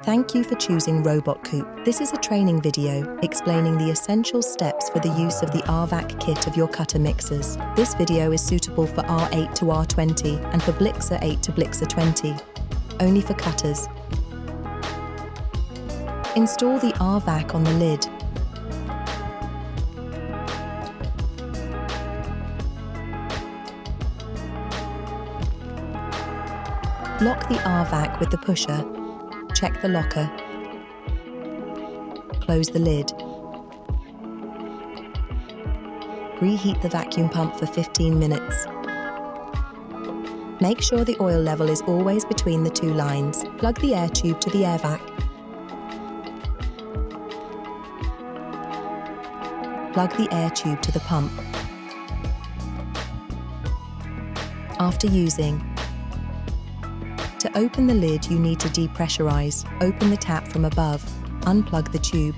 Thank you for choosing Robot-Coupe. This is a training video explaining the essential steps for the use of the R-VAC kit of your cutter mixers. This video is suitable for R8 to R20 and for Blixer 8 to Blixer 20, only for cutters. Install the R-VAC on the lid. Lock the R-VAC with the pusher. Check the locker. Close the lid. Reheat the vacuum pump for 15 minutes. Make sure the oil level is always between the two lines. Plug the air tube to the R-VAC. Plug the air tube to the pump. After using, to open the lid, you need to depressurize. Open the tap from above. Unplug the tube.